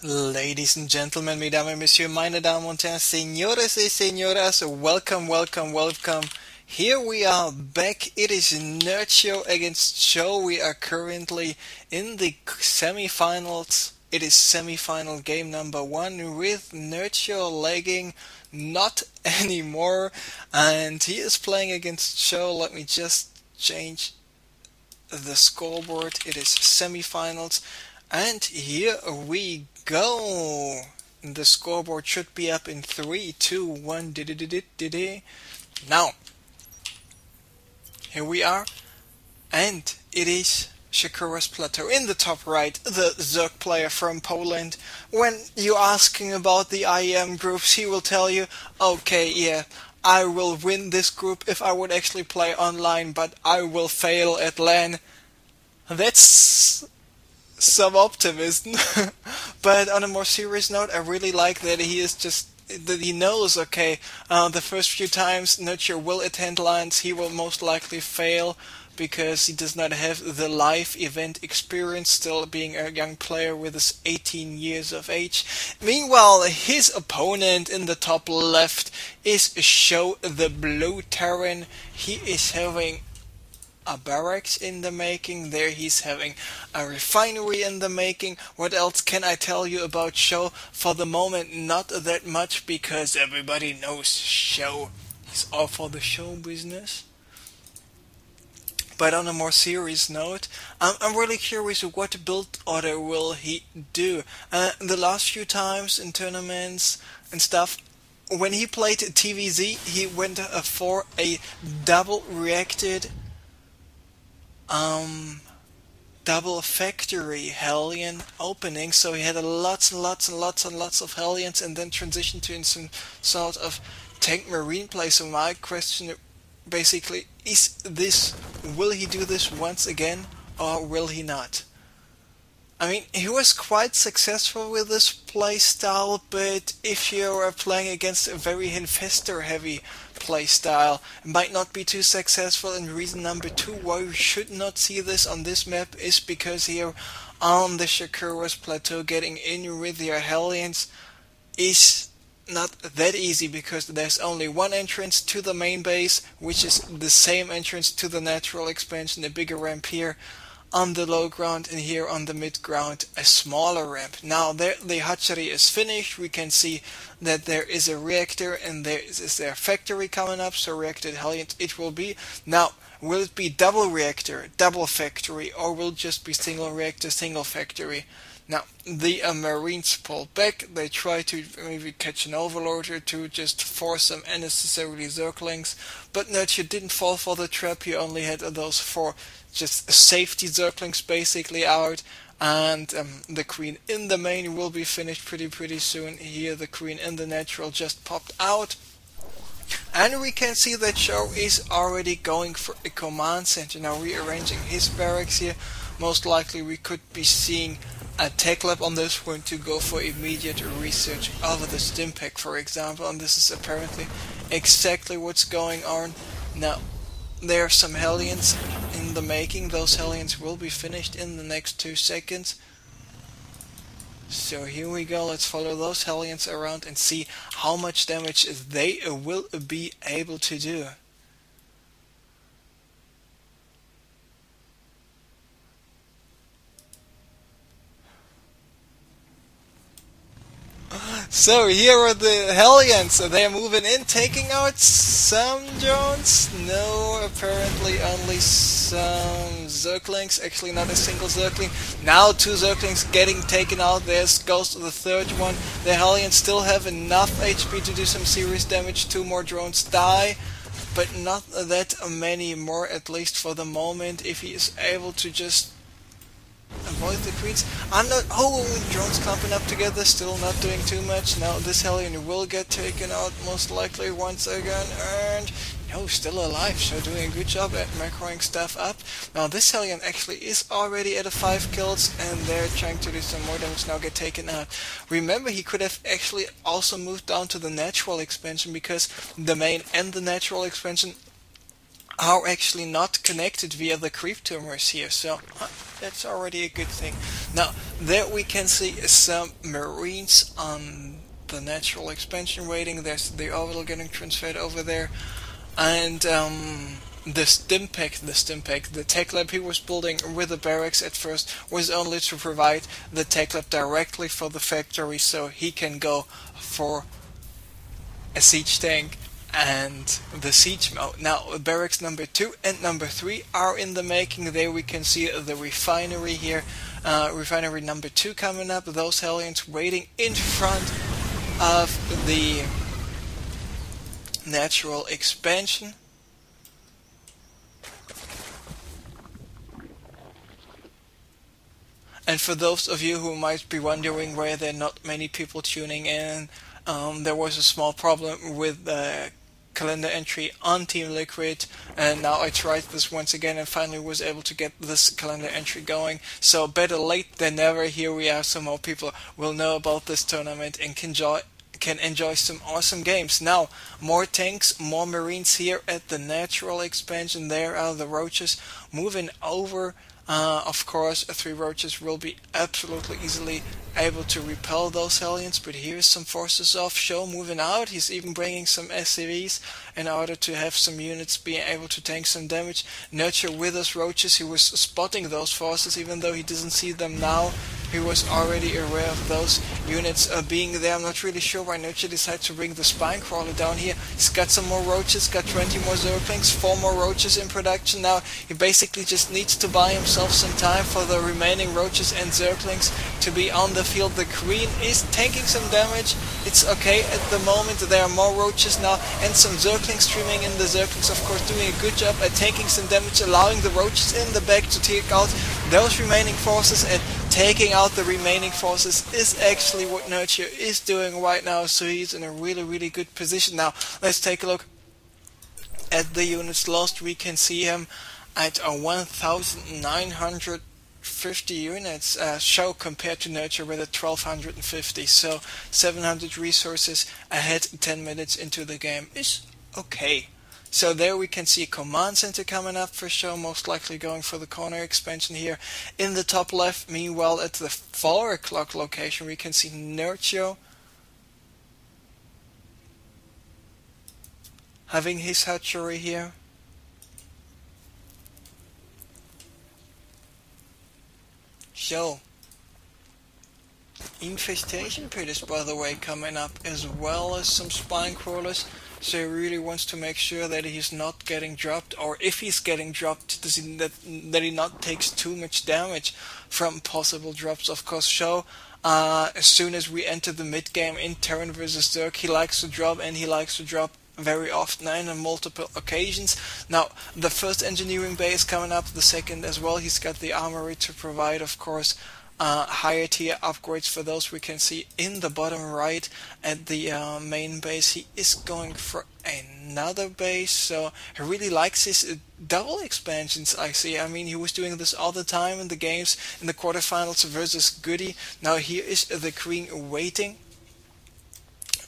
Ladies and gentlemen, mesdames et messieurs, meine Damen und Herren, señores y señoras, welcome, welcome, welcome. Here we are back. It is Nerchio against Sjow. We are currently in the semi-finals. It is semi-final game number 1 with Nerchio lagging not anymore. And he is playing against Sjow. Let me just change the scoreboard. It is semi-finals. And here we go. The scoreboard should be up in 3, 2, 1. Now, here we are. And it is Shakura's Plateau. In the top right, the Zerg player from Poland. When you're asking about the IEM groups, he will tell you, okay, yeah, I will win this group if I would actually play online, but I will fail at LAN. That's some optimism. But on a more serious note, I really like that he knows, okay, the first few times Nerchio will attend lines, he will most likely fail because he does not have the live event experience, still being a young player with his 18 years of age. Meanwhile, his opponent in the top left is Sjow, the Blue Terran. He is having a barracks in the making. There he's having a refinery in the making. What else can I tell you about Sjow? For the moment, not that much, because everybody knows Sjow. He's all for the show business. But on a more serious note, I'm really curious what build order will he do. The last few times in tournaments and stuff, when he played TVZ, he went for a double reacted double factory Hellion opening, so he had lots and lots and lots and lots of Hellions and then transitioned to some sort of tank marine play. So my question basically is this: will he do this once again or will he not? I mean, he was quite successful with this playstyle, but if you are playing against a very infestor-heavy playstyle, it might not be too successful. And reason number 2 why you should not see this on this map is because here on the Shakura's Plateau, getting in with your Hellions is not that easy, because there's only one entrance to the main base, which is the same entrance to the natural expansion, a bigger ramp here on the low ground, and here on the mid ground a smaller ramp. Now there the hatchery is finished. We can see that there is a reactor and there is their factory coming up, so reacted Hellions it will be. Now, will it be double reactor, double factory, or will it just be single reactor, single factory? Now, the Marines pulled back. They try to maybe catch an overlord or two, just force some unnecessarily Zerglings, but Nerchio didn't fall for the trap. He only had those 4 just safety Zerglings basically out, and the Queen in the main will be finished pretty soon. Here the Queen in the natural just popped out. And we can see that Sjow is already going for a command center, now rearranging his barracks here. Most likely we could be seeing a tech lab on this one to go for immediate research of the Stimpack, for example, and this is apparently exactly what's going on. Now, there are some Hellions in the making. Those Hellions will be finished in the next 2 seconds. So here we go, let's follow those Hellions around and see how much damage they will be able to do. So here are the Hellions. They are moving in, taking out some drones. No, apparently only some Zerglings. Actually not a single Zergling. Now 2 Zerglings getting taken out. There goes the 3rd one. The Hellions still have enough HP to do some serious damage. 2 more drones die, but not that many more, at least for the moment. If he is able to just avoid the Queens. I'm not. Oh, drones clumping up together, still not doing too much. Now this Hellion will get taken out most likely once again, and no, still alive, so doing a good job at macroing stuff up. Now this Hellion actually is already at 5 kills, and they're trying to do some more damage, now get taken out. Remember, he could have actually also moved down to the natural expansion, because the main and the natural expansion are actually not connected via the creep tumors here, so that's already a good thing. Now, there we can see some Marines on the natural expansion waiting. There's the orbital getting transferred over there. And the Stimpack, the tech lab he was building with the barracks at first was only to provide the tech lab directly for the factory so he can go for a siege tank and the siege mode. Now barracks number 2 and number 3 are in the making. There we can see the refinery here, refinery number 2 coming up, those Hellions waiting in front of the natural expansion. And for those of you who might be wondering why there are not many people tuning in, there was a small problem with the calendar entry on Team Liquid, and now I tried this once again and finally was able to get this calendar entry going. So better late than never. Here we are, so more people will know about this tournament and can enjoy some awesome games. Now, more tanks, more Marines here at the natural expansion. There are the Roaches moving over. Of course, 3 Roaches will be absolutely easily able to repel those Hellions, but here's some forces of Sjow moving out. He's even bringing some SCVs in order to have some units being able to tank some damage. Nerchio with those Roaches, he was spotting those forces even though he doesn't see them now. He was already aware of those units being there. I'm not really sure why Nerchio decided to bring the Spine Crawler down here. He's got some more Roaches, got 20 more Zerglings, 4 more Roaches in production now. He basically just needs to buy himself some time for the remaining Roaches and Zerglings to be on the field. The Queen is taking some damage. It's okay at the moment. There are more Roaches now and some Zerglings streaming in. The Zerglings, of course, doing a good job at taking some damage, allowing the Roaches in the back to take out those remaining forces, and taking out the remaining forces is actually what Nerchio is doing right now, so he's in a really good position. Now, let's take a look at the units lost. We can see him at 1,950 units, Sjow compared to Nerchio with 1,250, so 700 resources ahead 10 minutes into the game is okay. So there we can see a command center coming up for Sjow, most likely going for the corner expansion here. In the top left, meanwhile, at the 4 o'clock location, we can see Nerchio having his hatchery here. So, infestation pit is, by the way, coming up, as well as some spine crawlers. So he really wants to make sure that he's not getting dropped, or if he's getting dropped, that he not takes too much damage from possible drops. Of course, Sjow, as soon as we enter the mid game in Terran vs Dirk, he likes to drop, and he likes to drop very often and on multiple occasions. Now, the first engineering bay is coming up, the second as well. He's got the armory to provide, of course, higher tier upgrades for those. We can see in the bottom right at the main base he is going for another base, so he really likes his double expansions. I see. I mean, he was doing this all the time in the games in the quarterfinals versus Goody. Now here is the Queen waiting.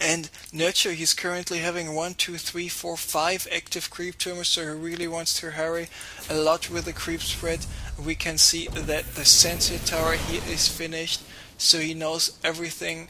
And Nerchio, he's currently having 1, 2, 3, 4, 5 active creep tumors, so he really wants to hurry a lot with the creep spread. We can see that the sensor tower here is finished, so he knows everything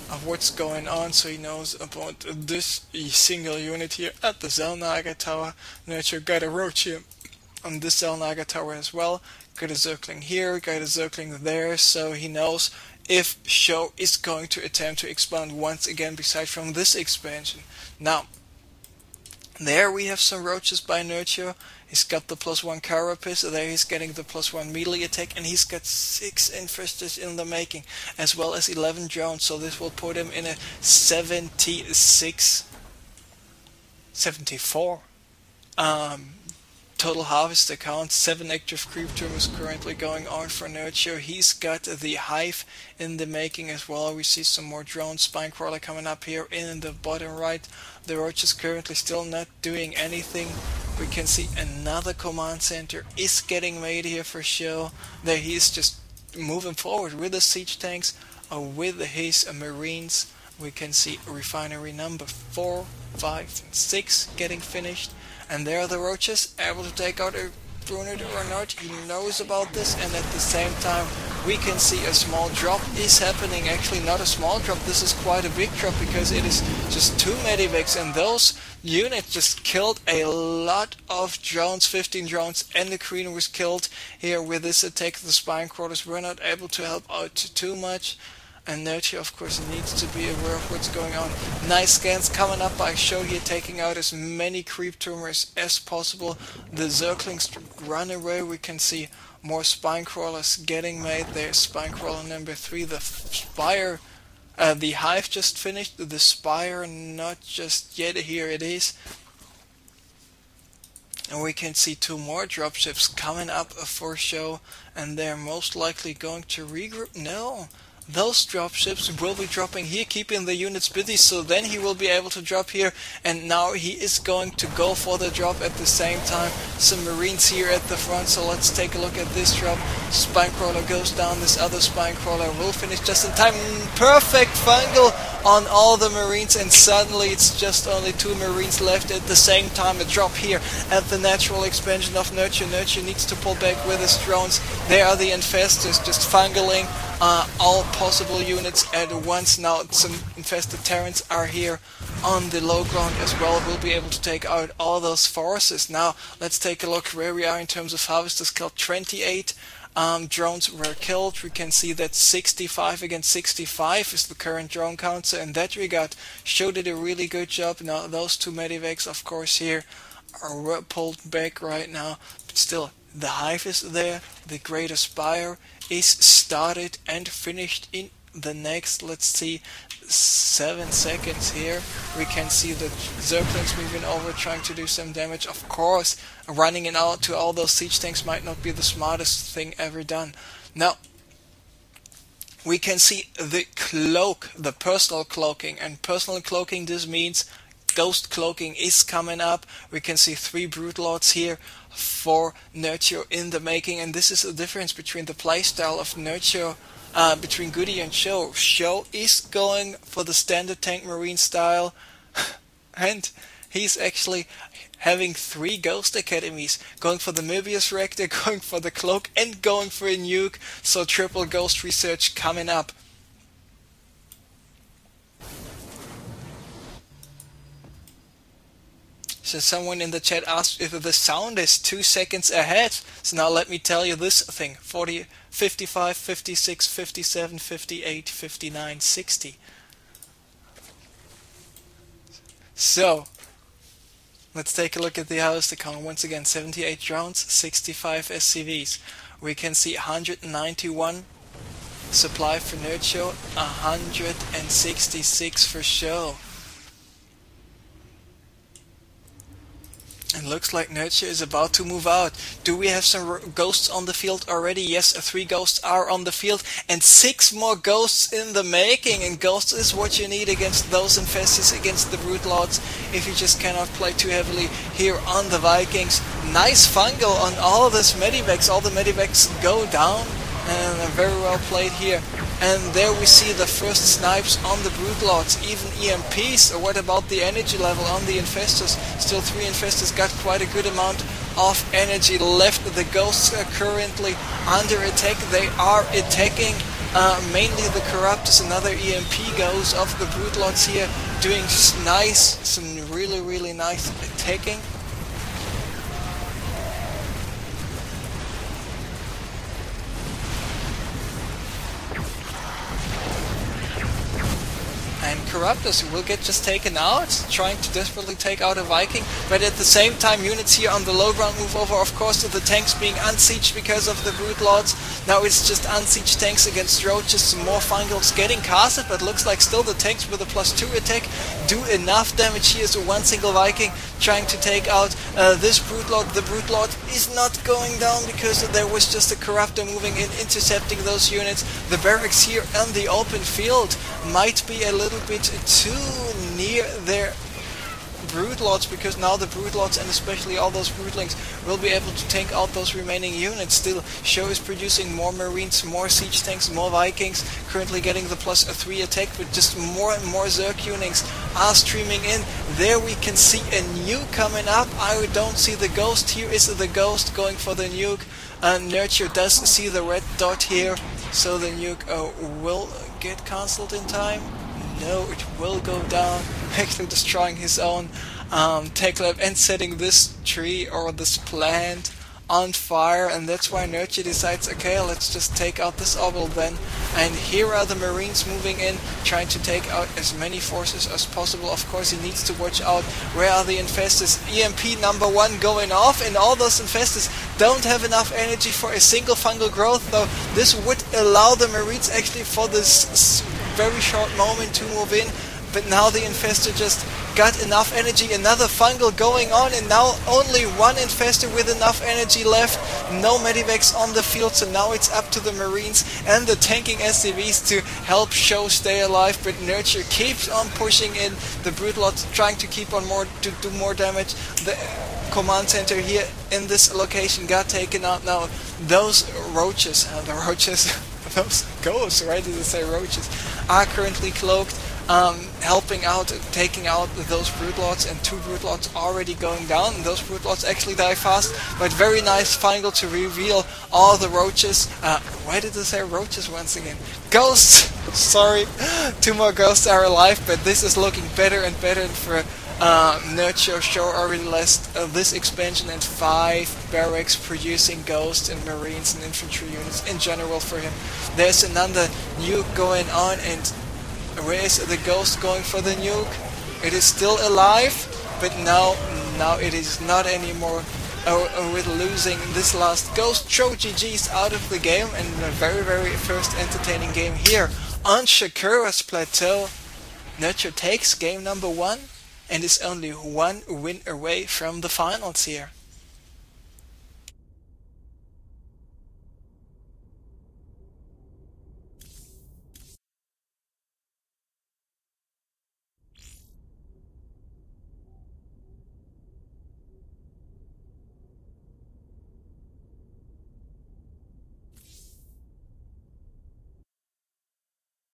of what's going on, so he knows about this single unit here at the Zellnaga tower. Nerchio got a roach here on this Zellnaga tower as well, got a Zergling here, got a Zergling there, so he knows if Sjow is going to attempt to expand once again besides from this expansion. Now, there we have some Roaches by Nerchio. He's got the +1 Carapace, there he's getting the +1 melee attack, and he's got 6 Infestors in the making, as well as 11 drones, so this will put him in a 74 total harvest account. 7 active creep tumors currently going on for Nerchio. He's got the hive in the making as well. We see some more drones, spine crawler coming up here in the bottom right. The Roach is currently still not doing anything. We can see another command center is getting made here for Sjow. There he's just moving forward with the siege tanks, with his Marines. We can see refinery number 4, 5, and 6 getting finished. And there are the Roaches, able to take out a Brunner or not. He knows about this, and at the same time we can see a small drop is happening. Actually not a small drop, this is quite a big drop because it is just 2 medivacs, and those units just killed a lot of drones, 15 drones, and the Queen was killed here with this attack. The spine crawlers were not able to help out too much. And Nerchio, of course, needs to be aware of what's going on. Nice scans coming up by Sjow here, taking out as many creep tumors as possible. The Zerglings run away. We can see more spine crawlers getting made. There's spine crawler number 3. The spire, the hive just finished. The spire not just yet. Here it is. And we can see 2 more dropships coming up for Sjow, and they're most likely going to regroup. No. Those dropships will be dropping here, keeping the units busy, so then he will be able to drop here, and now he is going to go for the drop at the same time. Some marines here at the front, so let's take a look at this drop. Spine crawler goes down, this other spine crawler will finish just in time. Perfect fungal on all the marines, and suddenly it's just only 2 marines left at the same time. A drop here at the natural expansion of Nerchio. Nerchio needs to pull back with his drones. There are the infestors just fungaling all possible units at once. Now some infested Terrans are here on the low ground as well. We'll be able to take out all those forces. Now let's take a look where we are in terms of harvesters killed. 28 drones were killed. We can see that 65 against 65 is the current drone count. So in that regard, Sjow did a really good job. Now those 2 medivacs, of course, here are pulled back right now, but still the hive is there. The Greater Spire is started and finished in the next, let's see, 7 seconds here. We can see the Zerglings moving over, trying to do some damage. Of course, running in out to all those siege tanks might not be the smartest thing ever done. Now, we can see the cloak, the personal cloaking, and personal cloaking, this means ghost cloaking is coming up. We can see 3 Brute Lords here for Nerchio in the making, and this is the difference between the playstyle of Nerchio, between Goody and Sjow. Sjow is going for the standard tank marine style, and he's actually having 3 ghost academies, going for the Möbius Rector, going for the cloak, and going for a nuke, so triple ghost research coming up. So someone in the chat asked if the sound is 2 seconds ahead. So now let me tell you this thing. 40, 55, 56, 57, 58, 59, 60. So, let's take a look at the harvester count. Once again, 78 drones, 65 SCVs. We can see 191 supply for Nerchio, 166 for Sjow. It looks like Nerchio is about to move out. Do we have some ghosts on the field already? Yes, 3 ghosts are on the field and 6 more ghosts in the making. And ghosts is what you need against those infestors, against the Brute Lords, if you just cannot play too heavily here on the Vikings. Nice fungal on all this medivacs. All the medivacs go down, and very well played here. And there we see the first snipes on the Brute Lords, even EMPs. Or what about the energy level on the infestors? Still 3 infestors got quite a good amount of energy left. The ghosts are currently under attack. They are attacking mainly the Corruptors. Another EMP goes off the Brute Lords here, doing some really nice attacking. And Corruptors will get just taken out, trying to desperately take out a Viking, but at the same time units here on the low ground move over, of course, to the tanks being unsieged because of the Brute Lords. Now it's just unsieged tanks against roaches, some more fungals getting casted, but looks like still the tanks with a +2 attack do enough damage here. So 1 single Viking trying to take out this Brute Lord. The Brute Lord is not going down because there was just a Corruptor moving in, intercepting those units. The barracks here on the open field might be a little bit too near their Brute Lords, because now the Brute Lords and especially all those Brutelings will be able to take out those remaining units. Still, Sjow is producing more Marines, more Siege Tanks, more Vikings, currently getting the +3 attack, but just more and more Zerglings are streaming in. There we can see a nuke coming up. I don't see the ghost. Here is the ghost going for the nuke. Nerchio does see the red dot here. So the nuke will get cancelled in time. No, it will go down, actually destroying his own tech lab and setting this tree or this plant on fire, and that's why Nerchio decides, okay, let's just take out this orbital then. And here are the Marines moving in, trying to take out as many forces as possible. Of course, he needs to watch out. Where are the infestors? EMP number 1 going off, and all those infestors don't have enough energy for a single fungal growth, though this would allow the Marines actually for this very short moment to move in. But now the infestor just got enough energy, another fungal going on, and now only one infestor with enough energy left. No medivacs on the field, so now it's up to the Marines and the tanking SCVs to help Sjow stay alive. But Nerchio keeps on pushing in, the Brutalots trying to keep on to do more damage. The command center here in this location got taken out now. Those roaches, those ghosts, why did I say roaches, are currently cloaked. Helping out, taking out those Brutalots, and 2 Brutalots already going down. And those Brutalots actually die fast, but very nice fungal to reveal all the roaches. Why did I say roaches once again? Ghosts! Sorry, 2 more ghosts are alive, but this is looking better and better for Nerchio. Sjow already lost this expansion and 5 barracks producing ghosts and Marines and infantry units in general for him. There's another nuke going on, and where is the ghost going for the nuke? It is still alive, but now it is not anymore. With losing this last ghost, Sjow GG's out of the game, and a very first entertaining game here on Shakura's plateau. Nerchio takes game number 1 and is only 1 win away from the finals here.